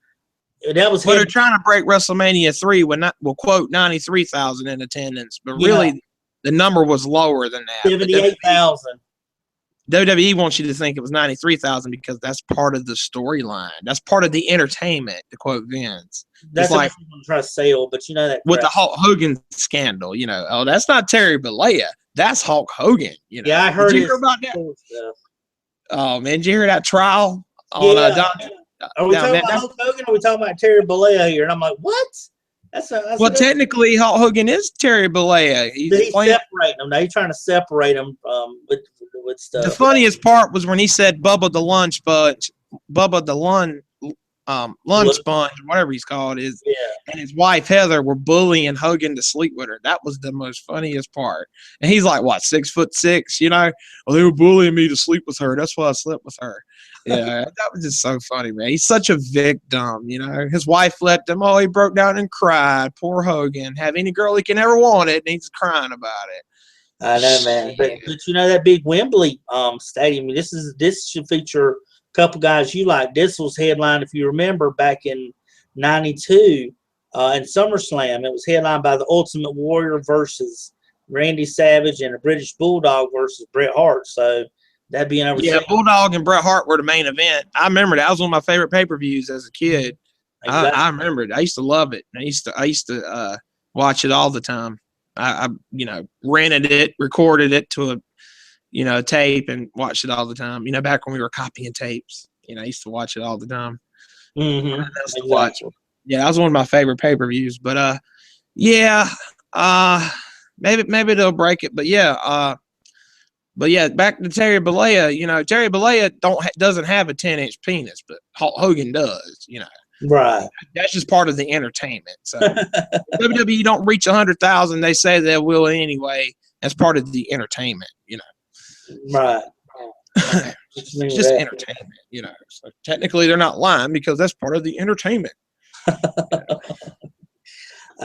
that was. But they're trying to break WrestleMania 3 we'll quote 93,000 in attendance, but really the number was lower than that. 78,000. WWE wants you to think it was 93,000 because that's part of the storyline. That's part of the entertainment, to quote Vince. That's like I'm trying to sell, but you know that with the Hulk Hogan scandal, you know, oh, that's not Terry Bollea, that's Hulk Hogan. You know, yeah, I heard. Did you hear about that? Oh man, did you hear that trial? On, Are we talking about Hulk Hogan, or are we talking about Terry Bollea here? And I'm like, what? Well, technically, Hulk Hogan is Terry Bollea. He's separating them. Now he's trying to separate them with stuff. The funniest part was when he said Bubba the lunch sponge, whatever he's called, and his wife Heather were bullying Hogan to sleep with her. That was the most funniest part. And he's like, what, 6'6", you know? Well, they were bullying me to sleep with her. That's why I slept with her. Yeah, that was just so funny, man. He's such a victim, you know. His wife left him. Oh, he broke down and cried. Poor Hogan. Have any girl he can ever want it, and he's crying about it. I know, man. But you know that big Wembley stadium. This should feature a couple guys you like. This was headlined, if you remember, back in '92 in SummerSlam. It was headlined by the Ultimate Warrior versus Randy Savage and a British Bulldog versus Bret Hart. So that'd be another. Yeah, Bulldog and Bret Hart were the main event. I remember that was one of my favorite pay-per-views as a kid. Exactly. I remember it. I used to love it. I used to watch it all the time. I rented it, recorded it to a tape, and watched it all the time. You know, back when we were copying tapes. You know, I used to watch it all the time. Mm-hmm. Exactly. Yeah, that was one of my favorite pay-per-views. But maybe they'll break it. But back to Terry Bollea. You know, Terry Bollea doesn't have a 10-inch penis, but Hulk Hogan does. You know. Right. That's just part of the entertainment. So WWE don't reach 100,000. They say they will anyway. That's part of the entertainment, you know. Right. It's just entertainment, you know. So technically they're not lying because that's part of the entertainment. I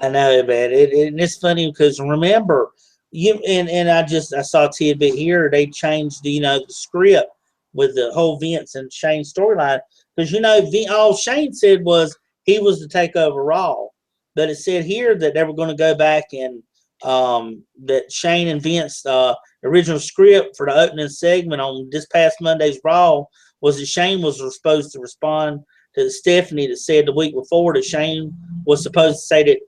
know, man. And it's funny because remember, I saw a tidbit here. They changed the script with the whole Vince and Shane storyline. Because, all Shane said was he was to take over Raw. But it said here that they were going to go back and that Shane and Vince, original script for the opening segment on this past Monday's Raw was that Shane was supposed to respond to Stephanie that said the week before that Shane was supposed to say that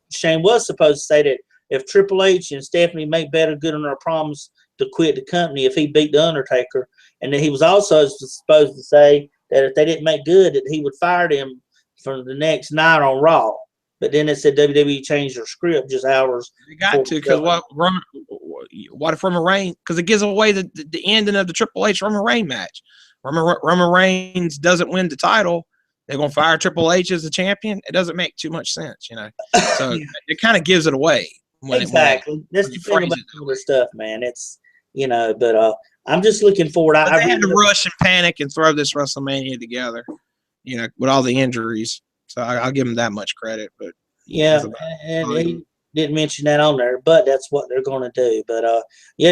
if Triple H and Stephanie make better good on their promise to quit the company if he beat the Undertaker. And then he was also supposed to say that if they didn't make good, that he would fire them for the next night on Raw. But then it said WWE changed their script just hours. They got to, because what if Roman Reigns? Because it gives away the ending of the Triple H Roman Reigns match. Roman Reigns doesn't win the title. They're gonna fire Triple H as the champion. It doesn't make too much sense, you know. So it kind of gives it away. Exactly. That's the thing about all this stuff, man. It's but I'm just looking forward. I had to rush and panic and throw this WrestleMania together, with all the injuries. So I'll give them that much credit. But yeah, and he didn't mention that on there, but that's what they're going to do. But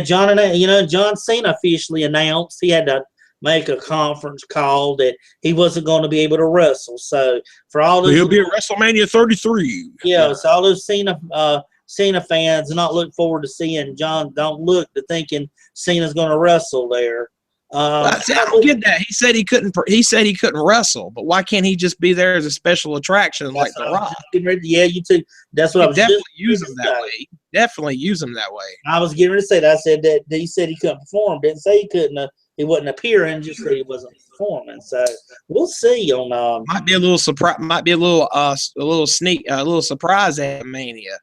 John Cena officially announced he had to make a conference call that he wasn't going to be able to wrestle. So for all those, he'll be at WrestleMania 33. Yeah, so all those Cena fans not look forward to seeing John. Don't look to thinking Cena's going to wrestle there. I don't get that. He said he couldn't. He said he couldn't wrestle, but why can't he just be there as a special attraction like The Rock? Yeah, you too. That's what I was definitely use him that way. Definitely use him that way. I was getting ready to say that. I said that he said he couldn't perform. Didn't say he couldn't. He wasn't appearing. Just said he wasn't performing. So we'll see. On might be a little surprise. Might be a little surprise at Mania.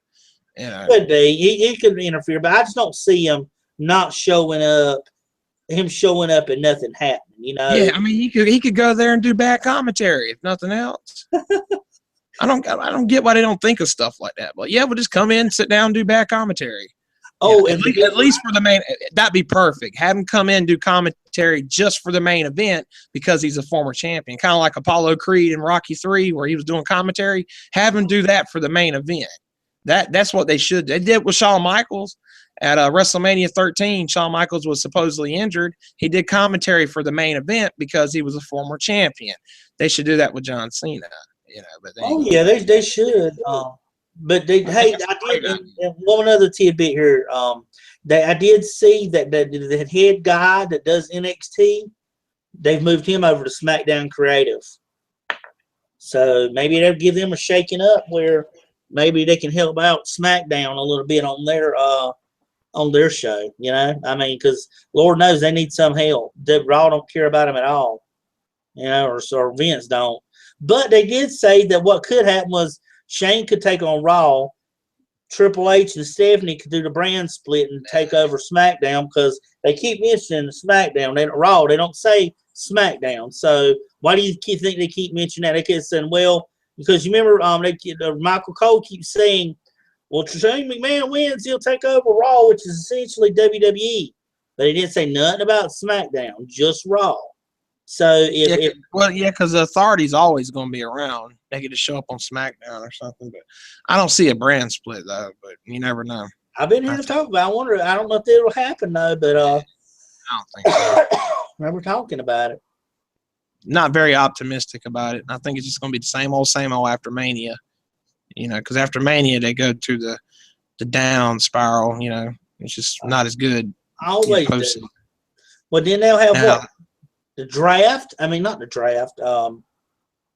Could be. He could interfere, but I just don't see him not showing up. Him showing up and nothing happening, Yeah, I mean, he could go there and do bad commentary if nothing else. I don't get why they don't think of stuff like that. But yeah, we'll just come in, sit down, do bad commentary. Oh, at least for the main, that'd be perfect. Have him come in and do commentary just for the main event because he's a former champion, kind of like Apollo Creed in Rocky III, where he was doing commentary. Have him do that for the main event. That's what they should. They did with Shawn Michaels. At WrestleMania 13, Shawn Michaels was supposedly injured. He did commentary for the main event because he was a former champion. They should do that with John Cena, But they should. But I did. And one other tidbit here. I did see that the head guy that does NXT, they've moved him over to SmackDown Creative. So maybe they'll give them a shaking up where maybe they can help out SmackDown a little bit on their show, I mean, because Lord knows they need some help. Raw don't care about them at all, or Vince don't. But they did say that what could happen was Shane could take on Raw, Triple H and Stephanie could do the brand split and take over SmackDown because they keep mentioning the SmackDown. They Raw, they don't say SmackDown. So why do you think they keep mentioning that? They keep saying, well, because you remember Michael Cole keeps saying, well, Shane McMahon wins, he'll take over Raw, which is essentially WWE. But he didn't say nothing about SmackDown, just Raw. So because the authority's always going to be around. They get to show up on SmackDown or something. But I don't see a brand split though. But you never know. I've been here to talk about. I don't know if it'll happen though. But I don't think so. We're talking about it. Not very optimistic about it. I think it's just going to be the same old after Mania. Because after Mania, they go to the down spiral, it's just not as good. Always do. Well, then they'll have what? The draft? I mean, not the draft. Don't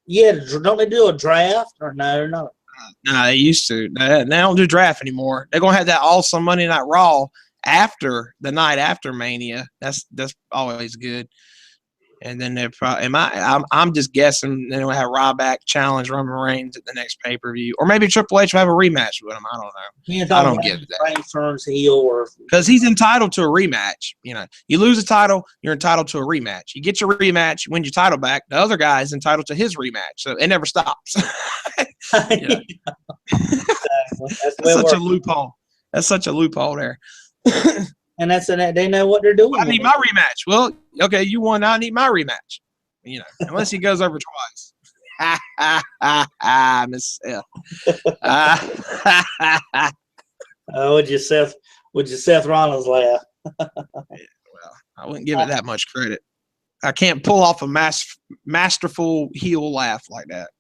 they do a draft? Or no, not. No, they used to. They don't do draft anymore. They're going to have that awesome Monday Night Raw after the night after Mania. That's always good. And then they're probably I'm just guessing they'll have Ryback challenge Roman Reigns at the next pay-per-view. Or maybe Triple H will have a rematch with him. I don't know. I don't get that. Reigns turns heel because he's entitled to a rematch. You lose a title, you're entitled to a rematch. You get your rematch, win your title back. The other guy is entitled to his rematch. So it never stops. That's such a loophole. That's such a loophole there. And they know what they're doing. I need my rematch. Well, okay, you won. I need my rematch. Unless he goes over twice. Miss Seth. Would you Seth Rollins laugh? Well, I wouldn't give it that much credit. I can't pull off a masterful heel laugh like that.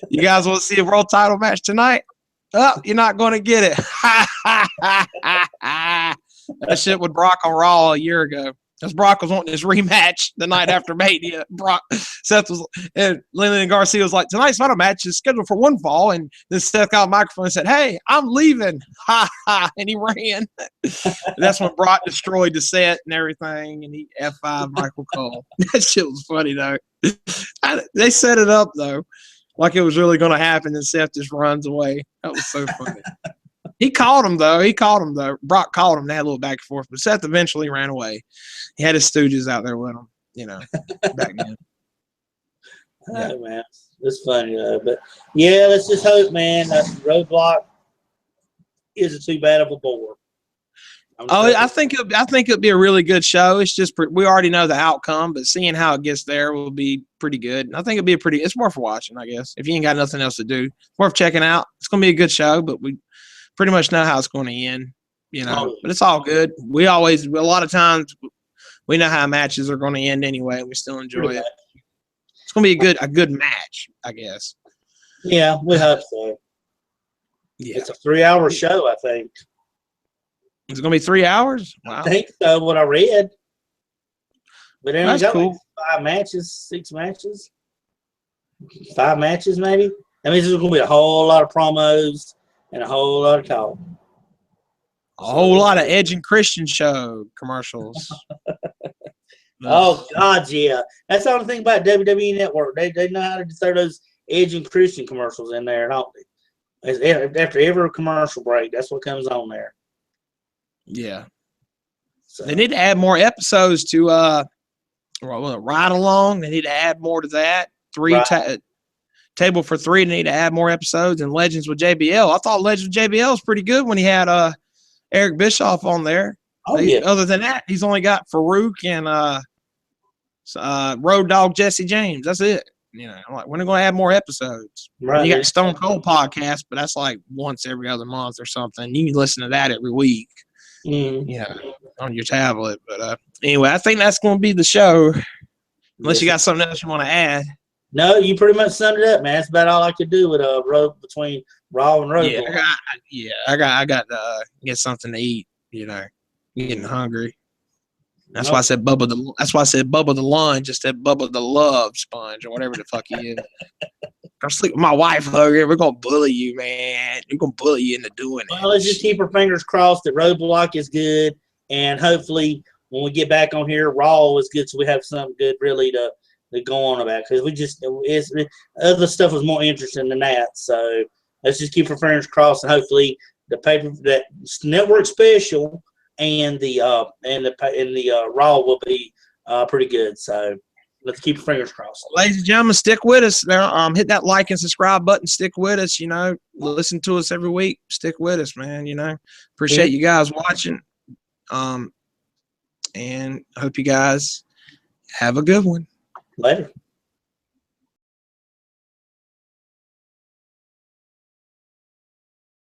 You guys want to see a world title match tonight? Oh, you're not going to get it. That shit with Brock on Raw a year ago. Because Brock was wanting his rematch the night after Mania. Seth was, and Lillian Garcia was like, tonight's final match is scheduled for one fall. And then Seth got a microphone and said, hey, I'm leaving. Ha ha. And he ran. That's when Brock destroyed the set and everything. And he F5 Michael Cole. That shit was funny, though. They set it up, though, like it was really going to happen. And Seth just runs away. That was so funny. He called him, though. Brock called him. They had a little back and forth. But Seth eventually ran away. He had his stooges out there with him, back then. Yeah, man. It's funny, though. But, yeah, let's just hope, man, that Roadblock isn't too bad of a bore. I think it'll be a really good show. It's just we already know the outcome, but seeing how it gets there will be pretty good. I think it'll be it's worth watching, I guess. If you ain't got nothing else to do, it's worth checking out. It's going to be a good show, but we pretty much know how it's going to end, but it's all good. A lot of times we know how matches are going to end anyway. We still enjoy it. It's going to be a good match, I guess. Yeah, we hope so. Yeah. It's a 3-hour show, I think. It's going to be 3 hours? Wow. I think so, what I read. But then that's cool. Like 5 matches, 6 matches. 5 matches, maybe. That means there's going to be a whole lot of promos and a whole lot of talk. A whole lot of Edge and Christian show commercials. Oh, God, yeah. That's the only thing about WWE Network. They know how to throw those Edge and Christian commercials in there, don't they? After every commercial break, that's what comes on there. Yeah. So. They need to add more episodes to Ride Along. They need to add more to that. Table for 3, they need to add more episodes. And Legends with JBL. I thought Legends with JBL was pretty good when he had Eric Bischoff on there. Other than that, he's only got Farouk and Road Dogg Jesse James. That's it. I'm like, when are they going to add more episodes? Right. You got Stone Cold podcast, but that's like once every other month or something. You can listen to that every week. On your tablet. But anyway, I think that's going to be the show. Unless you got something else you want to add. No, you pretty much summed it up, man. That's about all I could do with between Raw and Road. I got to get something to eat. Getting hungry. That's why I said Bubba the Lunge instead of Bubba the Love Sponge or whatever the fuck he is. I'm sleeping with my wife over here. We're gonna bully you, man. We're gonna bully you into doing it. Well, let's just keep our fingers crossed that Roadblock is good, and hopefully when we get back on here, Raw is good, so we have something good really to go on about. Because other stuff was more interesting than that. So let's just keep our fingers crossed, and hopefully that network special and the Raw will be pretty good. So let's keep our fingers crossed. Ladies and gentlemen, stick with us. Hit that like and subscribe button. Stick with us. Listen to us every week. Stick with us, man. Appreciate you guys watching. And hope you guys have a good one. Later.